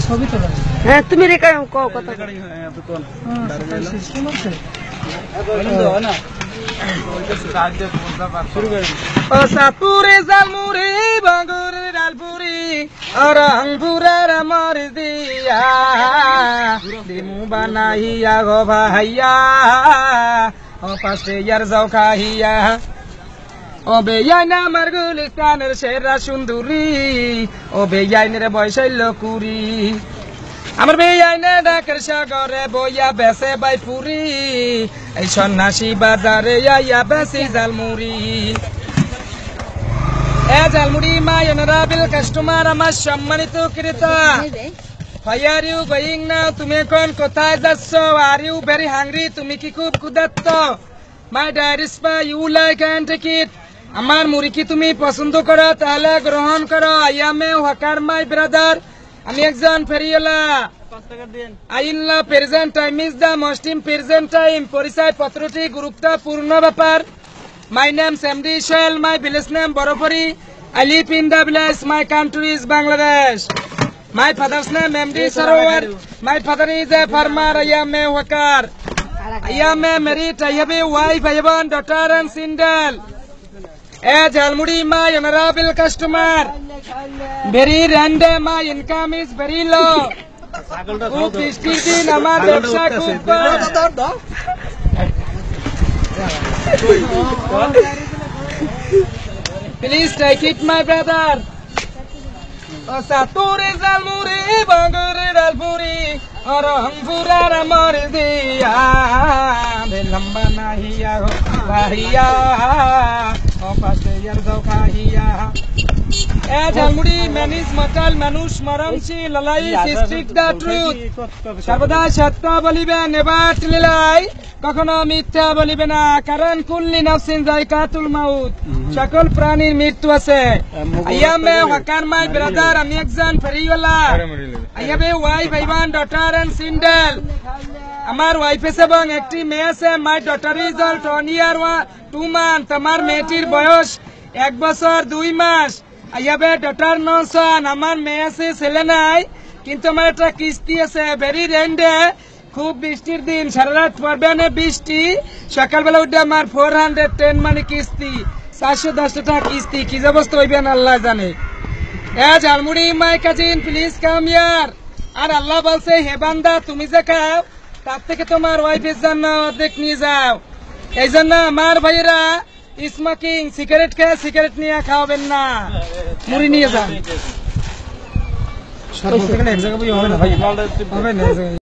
ছবি তোলা হ্যাঁ তুমি রেখা কও কথা সিস্টেম আছে ও সাপুরে জালমুরি বাঙ্গুরে ডালপুরি রংপুরের মর দিয়া দিমু বানাইয়া গো ভাইয়া ও পাশে ইয়ার যাও খাইয়া ও বেয়াইনা আমার গুলিস্তানের সেরা সুন্দরী ও বেয়াইনের বয়সৈল কুড়ি আমার বেয়াইনে ডাকের সাগরে বইয়া বেসে বাই পুরি এই সন্ন্যাসী বাজারে আইয়া বেসি জালমুড়ি এ জালমুড়ি মাই অনারেবল কাস্টমার আমার সম্মানিত ক্রেতা Why are you going now? তুমি এখন কোথায় যাচ্ছ? Are you very hungry? তুমি কি খুব ক্ষুধার্ত? My dad is by you like and take it. আমার মুড়ি কি তুমি পছন্দ করো? তাহলে গ্রহণ করো। I am a hawker, my brother. আমি একজন ফেরিওয়ালা। I in the present time is the most important time. পরিচয় পত্রটি গুরুত্বপূর্ণ ব্যাপার। My name is MD Shell. My village name Borofori. I live in the village. My country is Bangladesh. My father's name MD Sarovar. My father is a farmer. I am a worker. I am a married. I have a wife. I have a daughter and single. A Jalmudi, my honorable customer. Very random. My income is very low. খুব বৃষ্টির দিন আমার ব্যবসা খুব কম। Please take it, my brother. O sature zalmuri bangure dalpuri rangpurar amar diya be lamba nahiya ho bahiya o passe yar jao khahiya e jalmuri manis matal manush maramchi lalai speak the truth সর্বদা সত্য বলিবে never tell লাই কখনো মিথ্যা বলিবে না কারণ কুল্লি নাফসিন যায়কাতুল মাউত সকল প্রাণীর মৃত্যু আছে I am a hawker, my brother. আমি একজন ফেরিওয়ালা I have a wife, I have a daughter and single. আমার ওয়াইফ আছে এবং একটি মেয়ে আছে my daughter is 20 years 2 months আমার মেয়েটির বয়স 1 বছর 2 মাস I have a daughter no son আমার মেয়ে আছে ছেলে নাই কিন্তু আমার একটা কিস্তি আছে ভেরি রেন্ডে খুব বৃষ্টির দিন সারা রাত পড়বে না বৃষ্টি সকালবেলা উঠে আমার 410 মানে কিস্তি 410 টাকা কিস্তি কি অবস্থা হইবেন আল্লাহ জানে এ jhalmuri my cousin please come here আর আল্লাহ বলছে হে বান্দা তুমি যে খাও তার থেকে তোমার ওয়াইফের জন্য অর্ধেক নিয়ে যাও এই জন্য আমার ভাইয়েরা স্মোকিং সিগারেট খেয়ে সিগারেট নিয়ে খাওয়াবেন না মুড়ি নিয়ে যান এক জায়গায় হবে না ভাই হবে না